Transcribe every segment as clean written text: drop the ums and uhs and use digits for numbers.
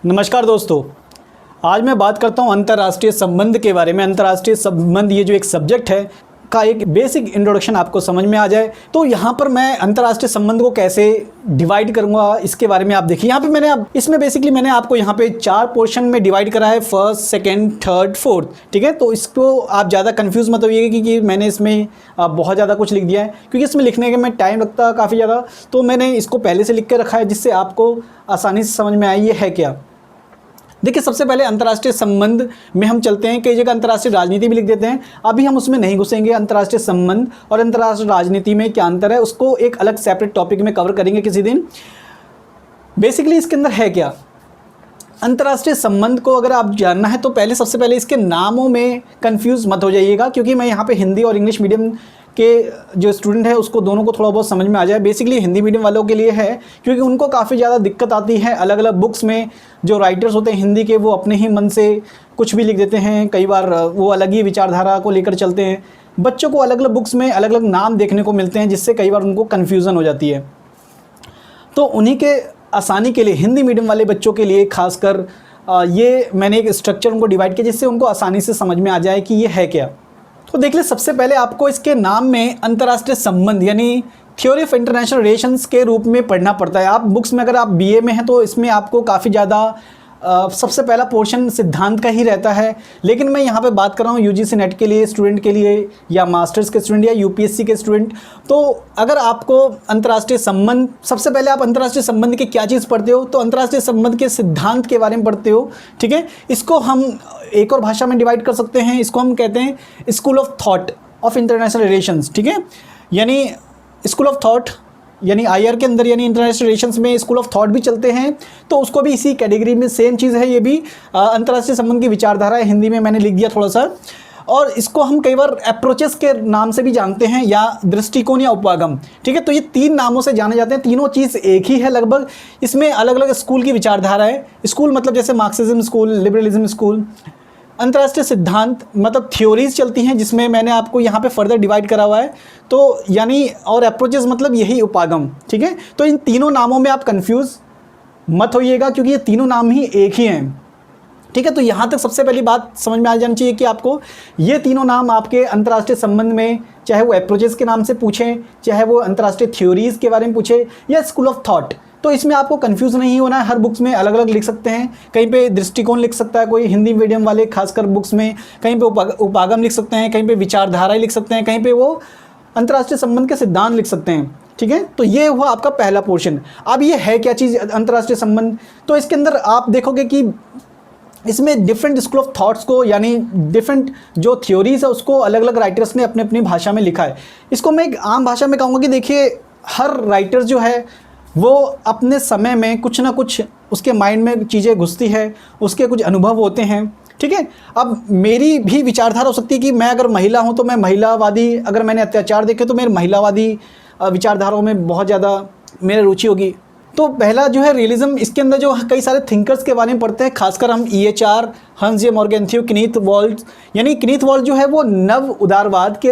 नमस्कार दोस्तों, आज मैं बात करता हूं अंतर्राष्ट्रीय संबंध के बारे में। अंतर्राष्ट्रीय संबंध ये जो एक सब्जेक्ट है का एक बेसिक इंट्रोडक्शन आपको समझ में आ जाए तो यहाँ पर मैं अंतर्राष्ट्रीय संबंध को कैसे डिवाइड करूँगा इसके बारे में आप देखिए। यहाँ पे इसमें बेसिकली मैंने आपको यहाँ पे 4 पोर्शन में डिवाइड करा है, फर्स्ट, सेकंड, थर्ड, फोर्थ। ठीक है, तो इसको आप ज़्यादा कंफ्यूज मत होइएगा कि मैंने इसमें बहुत ज़्यादा कुछ लिख दिया है, क्योंकि इसमें लिखने के में टाइम लगता है काफ़ी ज़्यादा। तो मैंने इसको पहले से लिख के रखा है जिससे आपको आसानी से समझ में आए ये है क्या। देखिए, सबसे पहले अंतर्राष्ट्रीय संबंध में हम चलते हैं। कई जगह अंतर्राष्ट्रीय राजनीति भी लिख देते हैं, अभी हम उसमें नहीं घुसेंगे। अंतर्राष्ट्रीय संबंध और अंतर्राष्ट्रीय राजनीति में क्या अंतर है उसको एक अलग सेपरेट टॉपिक में कवर करेंगे किसी दिन। बेसिकली इसके अंदर है क्या अंतर्राष्ट्रीय संबंध को अगर आप जानना है तो पहले सबसे पहले इसके नामों में कंफ्यूज मत हो जाइएगा, क्योंकि मैं यहाँ पे हिंदी और इंग्लिश मीडियम के जो स्टूडेंट है उसको दोनों को थोड़ा बहुत समझ में आ जाए। बेसिकली हिंदी मीडियम वालों के लिए है, क्योंकि उनको काफ़ी ज़्यादा दिक्कत आती है। अलग अलग बुक्स में जो राइटर्स होते हैं हिंदी के, वो अपने ही मन से कुछ भी लिख देते हैं। कई बार वो अलग ही विचारधारा को लेकर चलते हैं। बच्चों को अलग अलग बुक्स में अलग अलग नाम देखने को मिलते हैं, जिससे कई बार उनको कन्फ्यूज़न हो जाती है। तो उन्हीं के आसानी के लिए हिंदी मीडियम वाले बच्चों के लिए खासकर ये मैंने एक स्ट्रक्चर उनको डिवाइड किया जिससे उनको आसानी से समझ में आ जाए कि ये है क्या। तो देख ले, सबसे पहले आपको इसके नाम में अंतर्राष्ट्रीय संबंध यानी थ्योरी ऑफ इंटरनेशनल रिलेशंस के रूप में पढ़ना पड़ता है। आप बुक्स में अगर आप बीए में हैं तो इसमें आपको काफ़ी ज़्यादा सबसे पहला पोर्शन सिद्धांत का ही रहता है, लेकिन मैं यहाँ पे बात कर रहा हूँ यूजीसी नेट के लिए स्टूडेंट के लिए, या मास्टर्स के स्टूडेंट, या यूपीएससी के स्टूडेंट। तो अगर आपको अंतर्राष्ट्रीय संबंध, सबसे पहले आप अंतर्राष्ट्रीय संबंध की क्या चीज़ पढ़ते हो तो अंतर्राष्ट्रीय संबंध के सिद्धांत के बारे में पढ़ते हो। ठीक है, इसको हम एक और भाषा में डिवाइड कर सकते हैं, इसको हम कहते हैं school of thought of international relations. ठीक है, यानी स्कूल ऑफ थॉट यानी आईआर के अंदर यानी इंटरनेशनल रिलेशंस में स्कूल ऑफ थॉट भी चलते हैं, तो उसको भी इसी कैटेगरी में सेम चीज़ है। ये भी अंतर्राष्ट्रीय संबंध की विचारधारा है, हिंदी में मैंने लिख दिया थोड़ा सा। और इसको हम कई बार अप्रोचेस के नाम से भी जानते हैं, या दृष्टिकोण या उपागम। ठीक है, तो ये 3 नामों से जाने जाते हैं। तीनों चीज़ एक ही है लगभग। इसमें अलग अलग स्कूल की विचारधारा है। स्कूल मतलब जैसे मार्क्सिज्म स्कूल, लिबरलिज्म स्कूल। अंतर्राष्ट्रीय सिद्धांत मतलब थ्योरीज चलती हैं, जिसमें मैंने आपको यहाँ पे फर्दर डिवाइड करा हुआ है। तो यानी और अप्रोचेस मतलब यही उपागम। ठीक है, तो इन तीनों नामों में आप कंफ्यूज मत होइएगा, क्योंकि ये तीनों नाम ही एक ही हैं। ठीक है, तो यहाँ तक सबसे पहली बात समझ में आ जानी चाहिए कि आपको ये तीनों नाम आपके अंतर्राष्ट्रीय संबंध में, चाहे वो अप्रोचेस के नाम से पूछें, चाहे वो अंतर्राष्ट्रीय थ्योरीज के बारे में पूछे, या स्कूल ऑफ थॉट, तो इसमें आपको कंफ्यूज नहीं होना है। हर बुक्स में अलग अलग लिख सकते हैं। कहीं पे दृष्टिकोण लिख सकता है कोई हिंदी मीडियम वाले, खासकर बुक्स में कहीं पे उपागम लिख सकते हैं, कहीं पे विचारधारा लिख सकते हैं, कहीं पे वो अंतर्राष्ट्रीय संबंध के सिद्धांत लिख सकते हैं। ठीक है, तो ये हुआ आपका पहला पोर्शन। अब ये है क्या चीज़ अंतर्राष्ट्रीय संबंध, तो इसके अंदर आप देखोगे कि इसमें डिफरेंट स्कूल ऑफ थॉट्स को, यानी डिफरेंट जो थ्योरीज है उसको अलग अलग राइटर्स ने अपनी अपनी भाषा में लिखा है। इसको मैं एक आम भाषा में कहूँगा कि देखिए, हर राइटर जो है वो अपने समय में कुछ ना कुछ उसके माइंड में चीज़ें घुसती है, उसके कुछ अनुभव होते हैं। ठीक है, अब मेरी भी विचारधारा हो सकती है कि मैं अगर महिला हूँ तो मैं महिलावादी, अगर मैंने अत्याचार देखे तो मेरे महिलावादी विचारधाराओं में बहुत ज़्यादा मेरी रुचि होगी। तो पहला जो है रियलिज्म, इसके अंदर जो कई सारे थिंकर्स के बारे में पढ़ते हैं, खासकर हम EHR, हंस जे मॉर्गेंथ्यू, कीनीथ वॉल्ट्ज। यानी कीनीथ वॉल्ट्ज जो है वो नव उदारवाद के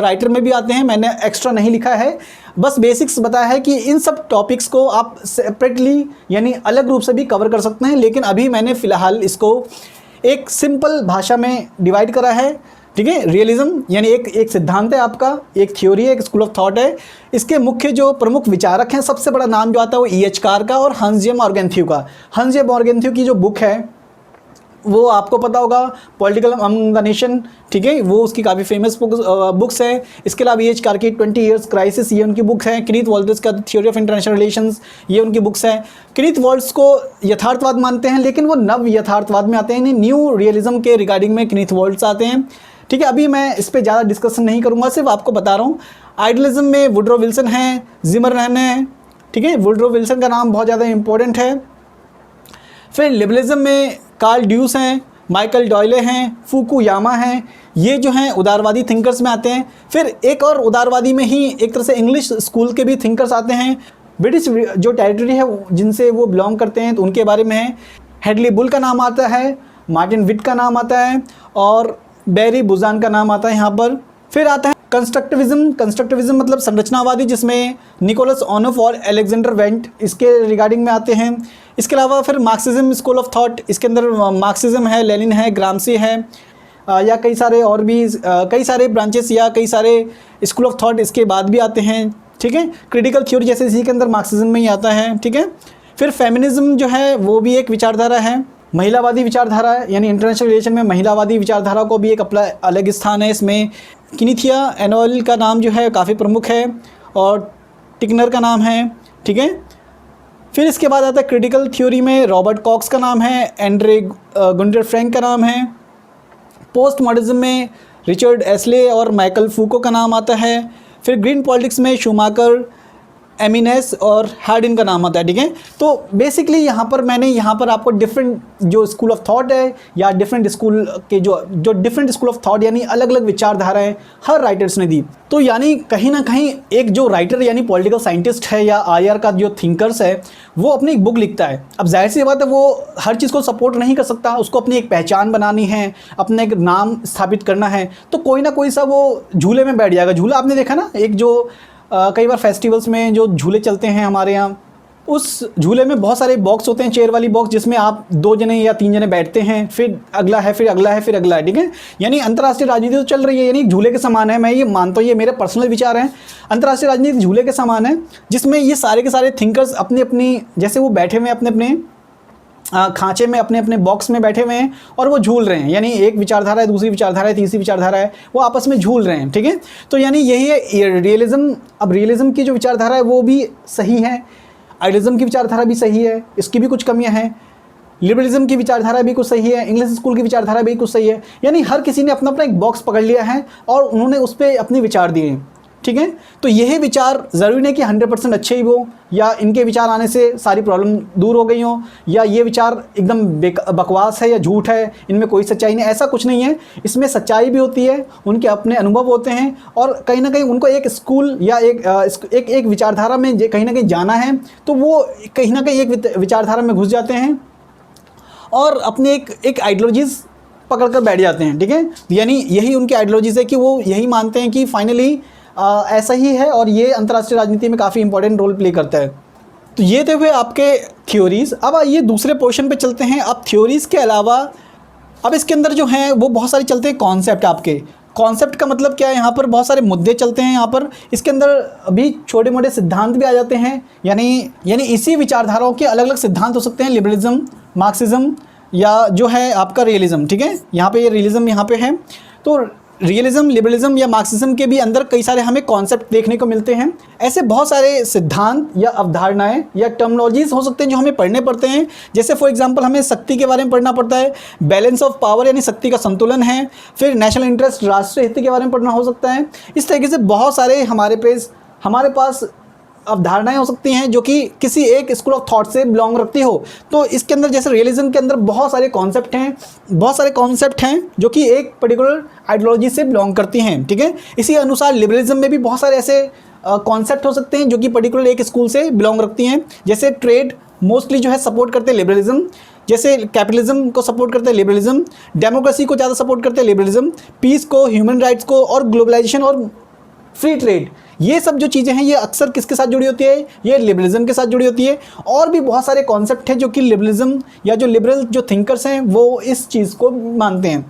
राइटर में भी आते हैं। मैंने एक्स्ट्रा नहीं लिखा है, बस बेसिक्स बताया है कि इन सब टॉपिक्स को आप सेपरेटली यानी अलग रूप से भी कवर कर सकते हैं, लेकिन अभी मैंने फ़िलहाल इसको एक सिंपल भाषा में डिवाइड करा है। ठीक है, रियलिज्म यानी एक सिद्धांत है आपका, एक थ्योरी है, एक स्कूल ऑफ थॉट है। इसके मुख्य जो प्रमुख विचारक हैं, सबसे बड़ा नाम जो आता है वो EHR का और हंस जे मॉर्गेंथ्यू का। हंस जे मॉर्गेंथ्यू की जो बुक है वो आपको पता होगा, पॉलिटिकल अमंग द नेशन। ठीक है, वो उसकी काफ़ी फेमस बुक्स है। इसके अलावा EHR की 20 ईयर्स क्राइसिस, ये उनकी बुक है। कीनीथ वॉल्ट्ज का थ्योरी ऑफ इंटरनेशनल रिलेशंस, ये उनकी बुक्स है। कीनीथ वॉल्ट्ज को यथार्थवाद मानते हैं, लेकिन वो नव यथार्थवाद में आते हैं, न्यू रियलिज्म के रिगार्डिंग में कीनीथ वॉल्ट्ज आते हैं। ठीक है, अभी मैं इस पर ज़्यादा डिस्कशन नहीं करूँगा, सिर्फ आपको बता रहा हूँ। आइडियलिज्म में वुडरो विल्सन हैं, जिमरमैन हैं। ठीक है, वुडरो विल्सन का नाम बहुत ज़्यादा इंपॉर्टेंट है। फिर लिबरलिज्म में कार्ल ड्यूस हैं, माइकल डॉयले हैं, फुकुयामा हैं। ये जो हैं उदारवादी थिंकर्स में आते हैं। फिर एक और उदारवादी में ही एक तरह से इंग्लिश स्कूल के भी थिंकर्स आते हैं। ब्रिटिश जो टेरिटरी है जिनसे वो बिलोंग करते हैं तो उनके बारे में है। हेडली बुल का नाम आता है, मार्टिन विट का नाम आता है, और बैरी बुजान का नाम आता है यहाँ पर। फिर आता है कंस्ट्रक्टिविज्म मतलब संरचनावादी, जिसमें निकोलस ऑनोफ और अलेक्जेंडर वेंट इसके रिगार्डिंग में आते हैं। इसके अलावा फिर मार्क्सिज्म स्कूल ऑफ थॉट, इसके अंदर मार्क्सिज्म है, लेनिन है, ग्रामसी है, या कई सारे और भी कई सारे ब्रांचेस या कई सारे स्कूल ऑफ थॉट इसके बाद भी आते हैं, ठीक है। क्रिटिकल थ्योरी जैसे इसी के अंदर मार्क्सिज्म में ही आता है, ठीक है। फिर फेमिनिज्म जो है वो भी एक विचारधारा है, महिलावादी विचारधारा है, यानी इंटरनेशनल रिलेशन में महिलावादी विचारधारा को भी एक अपना अलग स्थान है। इसमें किनीथिया एनोल का नाम जो है काफ़ी प्रमुख है और टिकनर का नाम है, ठीक है। फिर इसके बाद आता है क्रिटिकल थ्योरी में रॉबर्ट कॉक्स का नाम है, एंड्रे गुंटर फ्रैंक का नाम है। पोस्ट मॉडर्निज्म में रिचर्ड एस्ले और माइकल फूको का नाम आता है। फिर ग्रीन पॉलिटिक्स में शूमाकर, एमिनेस और हार्डिन का नाम आता है, ठीक है। तो बेसिकली यहाँ पर मैंने यहाँ पर आपको डिफरेंट जो स्कूल ऑफ थॉट है या डिफरेंट स्कूल के जो डिफरेंट स्कूल ऑफ थॉट यानी अलग अलग विचारधाराएं हर राइटर्स ने दी। तो यानी कहीं ना कहीं एक जो राइटर यानी पॉलिटिकल साइंटिस्ट है या आईआर का जो थिंकर्स है वो अपनी एक बुक लिखता है। अब जाहिर सी बात है वो हर चीज़ को सपोर्ट नहीं कर सकता, उसको अपनी एक पहचान बनानी है, अपना एक नाम स्थापित करना है, तो कोई ना कोई सा वो झूले में बैठ जाएगा। झूला आपने देखा ना, एक जो कई बार फेस्टिवल्स में जो झूले चलते हैं हमारे यहाँ, उस झूले में बहुत सारे बॉक्स होते हैं, चेयर वाली बॉक्स, जिसमें आप 2 जने या 3 जने बैठते हैं, फिर अगला है, फिर अगला है, फिर अगला है, ठीक है। यानी अंतर्राष्ट्रीय राजनीति तो चल रही है, यानी झूले के समान है। मैं ये मानता हूँ, ये मेरे पर्सनल विचार हैं, अंतर्राष्ट्रीय राजनीति झूले के समान है, जिसमें ये सारे के सारे थिंकर्स अपनी अपनी जैसे वो बैठे हुए हैं अपने अपने खांचे में, अपने अपने बॉक्स में बैठे हुए हैं और वो झूल रहे हैं। यानी एक विचारधारा है, दूसरी विचारधारा है, तीसरी विचारधारा है, वो आपस में झूल रहे हैं, ठीक है। तो यानी यही है रियलिज्म। अब रियलिज्म की जो विचारधारा है वो भी सही है, आइडियलिज्म की विचारधारा भी सही है, इसकी भी कुछ कमियां हैं, लिबरलिज्म की विचारधारा भी कुछ सही है, इंग्लिश स्कूल की विचारधारा भी कुछ सही है। यानी हर किसी ने अपना अपना एक बॉक्स पकड़ लिया है और उन्होंने उस पर अपने विचार दिए हैं, ठीक है। तो यही विचार ज़रूरी नहीं कि 100% अच्छे ही हो, या इनके विचार आने से सारी प्रॉब्लम दूर हो गई हो, या ये विचार एकदम बकवास है या झूठ है, इनमें कोई सच्चाई नहीं, ऐसा कुछ नहीं है। इसमें सच्चाई भी होती है, उनके अपने अनुभव होते हैं, और कहीं ना कहीं उनको एक स्कूल या एक विचारधारा में कहीं ना कहीं जाना है, तो वो कहीं ना कहीं एक विचारधारा में घुस जाते हैं और अपने एक आइडियोलॉजीज़ पकड़ कर बैठ जाते हैं, ठीक है। यानी यही उनकी आइडियोलॉजीज़ है कि वो यही मानते हैं कि फाइनली ऐसा ही है, और ये अंतर्राष्ट्रीय राजनीति में काफ़ी इंपॉर्टेंट रोल प्ले करता है। तो ये थे हुए आपके थ्योरीज़। अब ये दूसरे पोर्शन पे चलते हैं। अब थ्योरीज़ के अलावा अब इसके अंदर जो हैं वो बहुत सारे चलते हैं कॉन्सेप्ट। आपके कॉन्सेप्ट का मतलब क्या है, यहाँ पर बहुत सारे मुद्दे चलते हैं। यहाँ पर इसके अंदर अभी छोटे मोटे सिद्धांत भी आ जाते हैं, यानी इसी विचारधाराओं के अलग अलग सिद्धांत हो सकते हैं, लिबरलिज्म, मार्क्सिज्म या जो है आपका रियलिज्म, ठीक है। यहाँ पे ये रियलिज्म यहाँ पे है, तो रियलिज्म, लिबरलिज्म या मार्क्सिज्म के भी अंदर कई सारे हमें कॉन्सेप्ट देखने को मिलते हैं। ऐसे बहुत सारे सिद्धांत या अवधारणाएं या टर्मिनोलॉजीज हो सकते हैं जो हमें पढ़ने पड़ते हैं। जैसे फॉर एग्जांपल हमें शक्ति के बारे में पढ़ना पड़ता है, बैलेंस ऑफ पावर यानी शक्ति का संतुलन है, फिर नेशनल इंटरेस्ट राष्ट्रीय हित के बारे में पढ़ना हो सकता है। इस तरीके से बहुत सारे हमारे पास अवधारणाएं हो सकती हैं जो कि किसी एक स्कूल ऑफ थॉट से बिलोंग रखती हो। तो इसके अंदर जैसे रियलिज्म के अंदर बहुत सारे कॉन्सेप्ट हैं जो कि एक पर्टिकुलर आइडियोलॉजी से बिलोंग करती हैं, ठीक है। इसी अनुसार लिबरलिज्म में भी बहुत सारे ऐसे कॉन्सेप्ट हो सकते हैं जो कि पर्टिकुलर एक स्कूल से बिलोंग रखती हैं। जैसे ट्रेड मोस्टली जो है सपोर्ट करते हैं लिबरलिज्म, जैसे कैपिटलिज्म को सपोर्ट करते हैं लिबरलिज्म, डेमोक्रेसी को ज़्यादा सपोर्ट करते हैं लिबरलिज्म, पीस को, ह्यूमन राइट्स को, और ग्लोबलाइजेशन और फ्री ट्रेड, ये सब जो चीज़ें हैं ये अक्सर किसके साथ जुड़ी होती है, ये लिबरलिज्म के साथ जुड़ी होती है। और भी बहुत सारे कॉन्सेप्ट हैं जो कि लिबरलिज्म या जो लिबरल जो थिंकर्स हैं वो इस चीज़ को मानते हैं।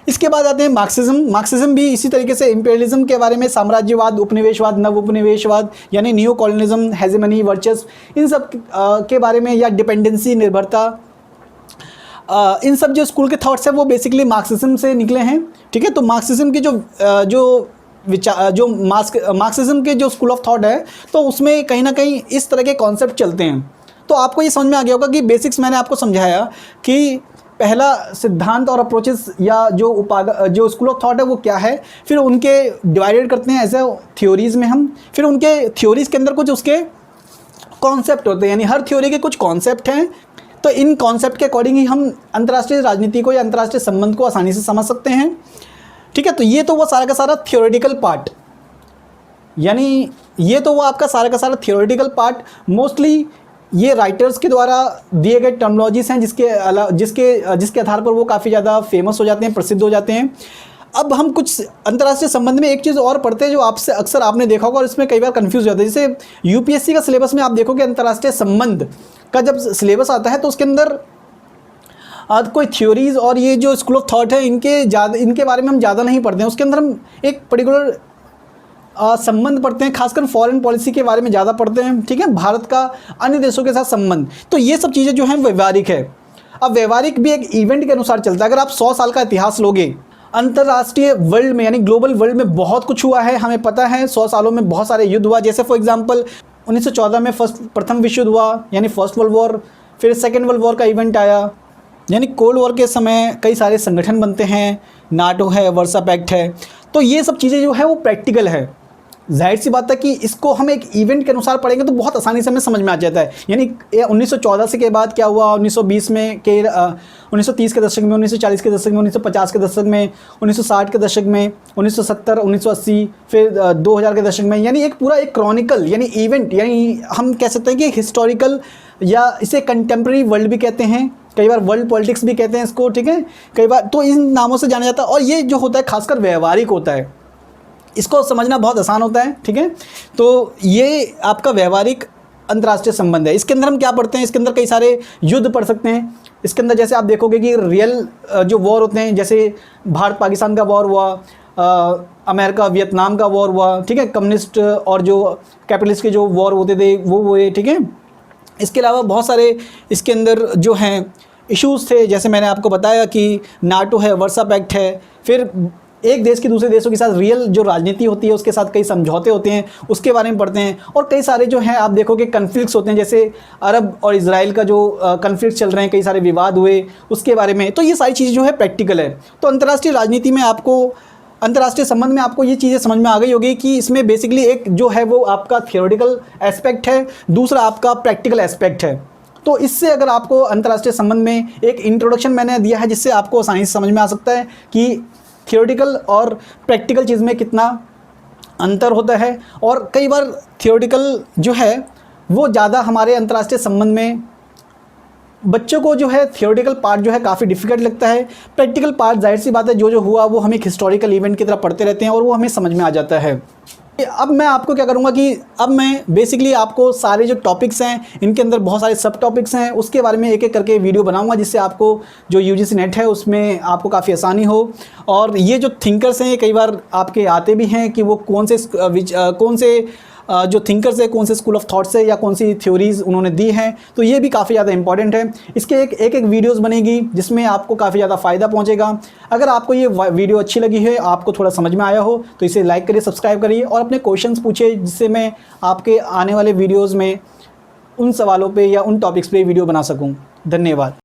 इसके बाद आते हैं मार्क्सिज्म भी इसी तरीके से इंपीरियलिज्म के बारे में, साम्राज्यवाद, उपनिवेशवाद, नव उपनिवेशवाद यानी न्यू कॉलोनिज्म, हेजेमनी, वर्चस्व, इन सब के बारे में, या डिपेंडेंसी, निर्भरता, इन सब जो स्कूल के थॉट्स हैं वो बेसिकली मार्क्सिज्म से निकले हैं, ठीक है। तो मार्क्सिज्म की जो मार्क्सिज्म के जो स्कूल ऑफ थॉट है तो उसमें कहीं ना कहीं इस तरह के कॉन्सेप्ट चलते हैं। तो आपको ये समझ में आ गया होगा कि बेसिक्स मैंने आपको समझाया कि पहला सिद्धांत और अप्रोचेस या जो स्कूल ऑफ थॉट है वो क्या है, फिर उनके डिवाइडेड करते हैं एज ए थ्योरीज़ में हम, फिर उनके थ्योरीज़ के अंदर कुछ उसके कॉन्सेप्ट होते हैं, यानी हर थ्योरी के कुछ कॉन्सेप्ट हैं। तो इन कॉन्सेप्ट के अकॉर्डिंग ही हम अंतर्राष्ट्रीय राजनीति को या अंतर्राष्ट्रीय संबंध को आसानी से समझ सकते हैं, ठीक है। तो ये तो वो सारा का सारा थियोरेटिकल पार्ट, यानी ये तो वो आपका सारा का सारा थियोरेटिकल पार्ट, मोस्टली ये राइटर्स के द्वारा दिए गए टर्मिनोलॉजीज़ हैं जिसके आधार पर वो काफ़ी ज़्यादा फेमस हो जाते हैं, प्रसिद्ध हो जाते हैं। अब हम कुछ अंतर्राष्ट्रीय संबंध में एक चीज़ और पढ़ते हैं जो आपसे अक्सर आपने देखा होगा और इसमें कई बार कंफ्यूज हो जाता है। जैसे यूपीएससी का सिलेबस में आप देखोगे अंतर्राष्ट्रीय संबंध का जब सिलेबस आता है तो उसके अंदर कोई थ्योरीज़ और ये जो स्कूल ऑफ थॉट है इनके बारे में हम ज़्यादा नहीं पढ़ते हैं। उसके अंदर हम एक पर्टिकुलर संबंध पढ़ते हैं, खासकर फॉरेन पॉलिसी के बारे में ज़्यादा पढ़ते हैं, ठीक है, भारत का अन्य देशों के साथ संबंध। तो ये सब चीज़ें जो हैं व्यवहारिक है। अब व्यवहारिक भी एक इवेंट के अनुसार चलता है। अगर आप 100 साल का इतिहास लोगे, अंतर्राष्ट्रीय वर्ल्ड में यानी ग्लोबल वर्ल्ड में बहुत कुछ हुआ है, हमें पता है 100 सालों में बहुत सारे युद्ध हुआ। जैसे फॉर एग्जांपल 1914 में प्रथम विश्व युद्ध हुआ यानी फर्स्ट वर्ल्ड वॉर, फिर सेकेंड वर्ल्ड वॉर का इवेंट आया, यानी कोल्ड वॉर के समय कई सारे संगठन बनते हैं, नाटो है, वर्सा पैक्ट है। तो ये सब चीज़ें जो है वो प्रैक्टिकल है। जाहिर सी बात है कि इसको हम एक इवेंट के अनुसार पढ़ेंगे तो बहुत आसानी से हमें समझ में आ जाता है। यानी 1914 से के बाद क्या हुआ, 1920 में के 1930 के दशक में, 1940 के दशक में, 1950 के दशक में, 1960 के दशक में, 1970, 1980, फिर 2000 के दशक में, यानी एक पूरा एक क्रॉनिकल यानी इवेंट, यानी हम कह सकते हैं कि हिस्टोरिकल या इसे कंटेम्प्रेरी वर्ल्ड भी कहते हैं, कई बार वर्ल्ड पॉलिटिक्स भी कहते हैं इसको, ठीक है, कई बार तो इन नामों से जाना जाता है। और ये जो होता है खासकर व्यवहारिक होता है, इसको समझना बहुत आसान होता है, ठीक है। तो ये आपका व्यवहारिक अंतर्राष्ट्रीय संबंध है। इसके अंदर हम क्या पढ़ते हैं, इसके अंदर कई सारे युद्ध पढ़ सकते हैं। इसके अंदर जैसे आप देखोगे कि रियल जो वॉर होते हैं, जैसे भारत पाकिस्तान का वॉर हुआ, अमेरिका वियतनाम का वॉर हुआ, ठीक है, कम्युनिस्ट और जो कैपिटलिस्ट के जो वॉर होते थे वो हुए, ठीक है। इसके अलावा बहुत सारे इसके अंदर जो हैं इश्यूज़ थे, जैसे मैंने आपको बताया कि नाटो है, वर्सा पैक्ट है, फिर एक देश के दूसरे देशों के साथ रियल जो राजनीति होती है उसके साथ कई समझौते होते हैं, उसके बारे में पढ़ते हैं। और कई सारे जो हैं आप देखोगे कन्फ्लिक्ट्स होते हैं, जैसे अरब और इजराइल का जो कन्फ्लिक्ट चल रहे हैं, कई सारे विवाद हुए उसके बारे में। तो ये सारी चीज़ें जो है प्रैक्टिकल है। तो अंतर्राष्ट्रीय राजनीति में आपको, अंतर्राष्ट्रीय संबंध में आपको ये चीज़ें समझ में आ गई होगी कि इसमें बेसिकली एक जो है वो आपका थियोरेटिकल एस्पेक्ट है, दूसरा आपका प्रैक्टिकल एस्पेक्ट है। तो इससे अगर आपको अंतर्राष्ट्रीय संबंध में एक इंट्रोडक्शन मैंने दिया है जिससे आपको आसानी से समझ में आ सकता है कि थियोरेटिकल और प्रैक्टिकल चीज़ में कितना अंतर होता है। और कई बार थियोरेटिकल जो है वो ज़्यादा हमारे अंतर्राष्ट्रीय संबंध में बच्चों को जो है थियोरेटिकल पार्ट जो है काफ़ी डिफिकल्ट लगता है। प्रैक्टिकल पार्ट जाहिर सी बात है जो हुआ वो हम एक हिस्टोरिकल इवेंट की तरह पढ़ते रहते हैं और वो हमें समझ में आ जाता है। अब मैं आपको क्या करूँगा कि अब मैं बेसिकली आपको सारे जो टॉपिक्स हैं इनके अंदर बहुत सारे सब टॉपिक्स हैं, उसके बारे में एक एक करके वीडियो बनाऊंगा जिससे आपको जो यूजीसी नेट है उसमें आपको काफ़ी आसानी हो। और ये जो थिंकर्स हैं कई बार आपके आते भी हैं कि वो कौन से जो थिंकर्स है, कौन से स्कूल ऑफ थॉट से या कौन सी थ्योरीज़ उन्होंने दी हैं, तो ये भी काफ़ी ज़्यादा इंपॉर्टेंट है। इसके एक वीडियोस बनेगी जिसमें आपको काफ़ी ज़्यादा फ़ायदा पहुंचेगा। अगर आपको ये वीडियो अच्छी लगी है, आपको थोड़ा समझ में आया हो, तो इसे लाइक करिए, सब्सक्राइब करिए और अपने क्वेश्चंस पूछिए जिससे मैं आपके आने वाले वीडियोज़ में उन सवालों पर या उन टॉपिक्स पर वीडियो बना सकूँ। धन्यवाद।